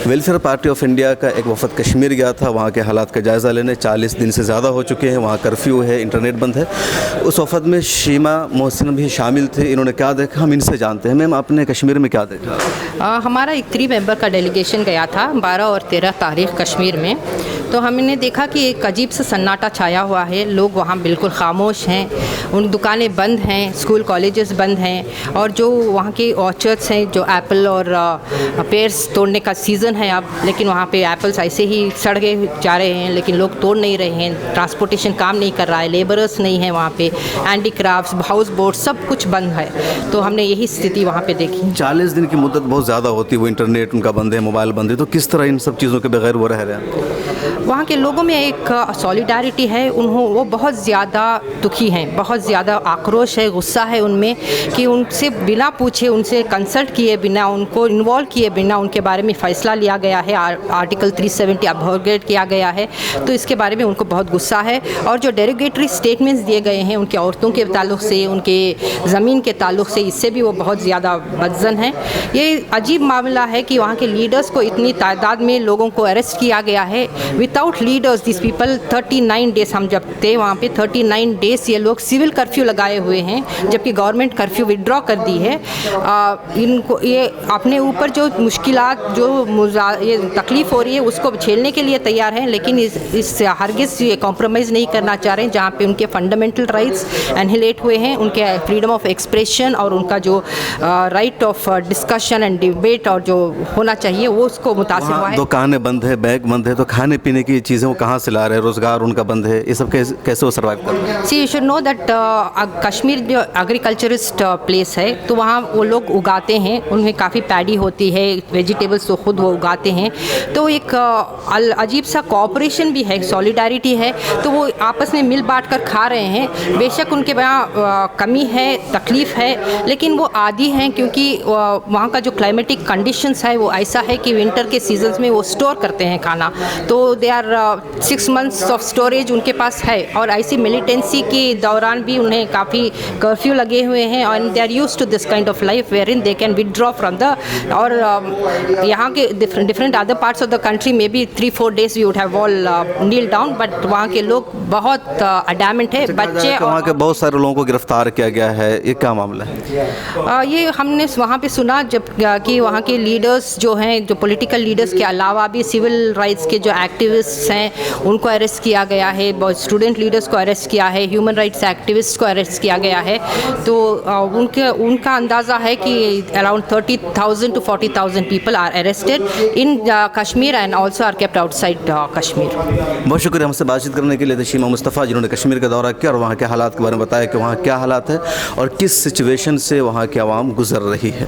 Welfare party of India का एक वफद कश्मीर गया था, वहाँ के हालात का जायज़ा लेने। 40 दिन से ज़्यादा हो चुके हैं, वहाँ कर्फ्यू है, इंटरनेट बंद है। उस वफद में शीमा मोहसिन भी शामिल थे। इन्होंने क्या देखा हम इनसे जानते हैं। मैम, आपने कश्मीर में क्या देखा? हमारा एक 3 मेंबर का डेलीगेशन गया था 12 और 13 तारीख कश्मीर में। तो हमने देखा कि एक अजीब सा सन्नाटा छाया हुआ है। लोग वहाँ बिल्कुल खामोश हैं, उन दुकानें बंद हैं, स्कूल कॉलेजेस बंद हैं, और जो वहाँ के ऑर्चर्ड्स हैं, जो एप्पल और पेयर्स तोड़ने का सीज़न है अब, लेकिन वहाँ पे एप्पल्स ऐसे ही सड़ गए जा रहे हैं, लेकिन लोग तोड़ नहीं रहे हैं। ट्रांसपोर्टेशन काम नहीं कर रहा है, लेबरर्स नहीं है वहाँ पे, हैंडीक्राफ्ट्स, हाउस बोट सब कुछ बंद है। तो हमने यही स्थिति वहाँ पे देखी। 40 दिन की मुद्दत बहुत ज़्यादा होती है, वो इंटरनेट उनका बंद है, मोबाइल बंद है, तो किस तरह इन सब चीज़ों के बगैर वो रह रहे हैं? वहाँ के लोगों में एक सॉलिडारिटी है, वो बहुत ज़्यादा दुखी हैं, बहुत ज़्यादा आक्रोश है, गुस्सा है उनमें कि उनसे बिना पूछे, उनसे कंसल्ट किए बिना, उनको इन्वॉल्व किए बिना उनके बारे में फ़ैसला लिया गया है। आर्टिकल 370 अबरोगेट किया गया है, तो इसके बारे में उनको बहुत गुस्सा है। और जो डेरोगेटरी स्टेटमेंट्स दिए गए हैं उनके औरतों के ताल्लुक़ से, उनके ज़मीन के ताल्लुक़ से, इससे भी वो बहुत ज़्यादा बदज़न है। ये अजीब मामला है कि वहाँ के लीडर्स को इतनी तादाद में लोगों को अरेस्ट किया गया है without leaders. This people 39 days, हम जब थे वहाँ पे 39 डेज़ ये लोग सिविल कर्फ्यू लगाए हुए हैं, जबकि गवर्नमेंट कर्फ्यू विड्रॉ कर दी है। इनको ये अपने ऊपर जो मुश्किलात, जो ये तकलीफ़ हो रही है उसको झेलने के लिए तैयार हैं, लेकिन इस हरगिज़ ये कॉम्प्रोमाइज़ नहीं करना चाह रहे हैं। जहाँ पे उनके फंडामेंटल राइट्स एनहिलेट हुए हैं, उनके फ्रीडम ऑफ एक्सप्रेशन और उनका जो right of discussion and debate और जो होना चाहिए वो उसको मुतासिर हुआ है। दुकानें बंद है, बैंक बंद है, तो खाने पीने की चीज़ें वो कहाँ से ला रहे हैं? रोज़गार उनका बंद है, ये सब कैसे वो सर्वाइव कर रहे हैं? See you should know that Kashmir जो एग्रीकल्चरिस्ट प्लेस है, तो वहाँ वो लोग उगाते हैं, उनमें काफ़ी पैडी होती है, वेजिटेबल्स तो खुद वो उगाते हैं। तो एक अजीब सा कोऑपरेशन भी है, सॉलिडारिटी है, तो वो आपस में मिल बांट कर खा रहे हैं। बेशक उनके वहाँ कमी है, तकलीफ़ है, लेकिन वो आदी हैं, क्योंकि वहाँ का जो क्लाइमेटिक कंडीशंस है वो ऐसा है कि विंटर के सीजन्स में वो स्टोर करते हैं खाना। तो they are 6 months of storage उनके पास है। और ऐसी मिलिटेंसी के दौरान भी उन्हें काफ़ी कर्फ्यू लगे हुए हैं, और they are used to this kind of life where in they can withdraw from the, और यहाँ के different other parts of the country में भी 3-4 days we would have all kneel down, but वहाँ के लोग बहुत अडैमेंट है। बच्चे, वहाँ के बहुत सारे लोगों को गिरफ्तार किया गया है, ये क्या मामला है? ये हमने वहाँ पे सुना जब कि वहाँ के लीडर्स जो हैं, जो पॉलिटिकल लीडर्स के अलावा भी सिविल राइट्स के जो एक्टिविस्ट्स हैं उनको अरेस्ट किया गया है, बहुत स्टूडेंट लीडर्स को अरेस्ट किया है, ह्यूमन राइट्स एक्टिविस्ट को अरेस्ट किया गया है। तो उनका अंदाज़ा है कि around 30,000 to 40,000 people are arrested in Kashmir and also are kept outside Kashmir. बहुत शुक्रिया हमसे बातचीत करने के लिए शीमा मुस्तफ़ा, जिन्होंने कश्मीर का दौरा किया और वहाँ के हालात के बारे में बताया कि वहाँ क्या हालात है और किस सिचुएशन से वहाँ की आवाम गुजर रही है।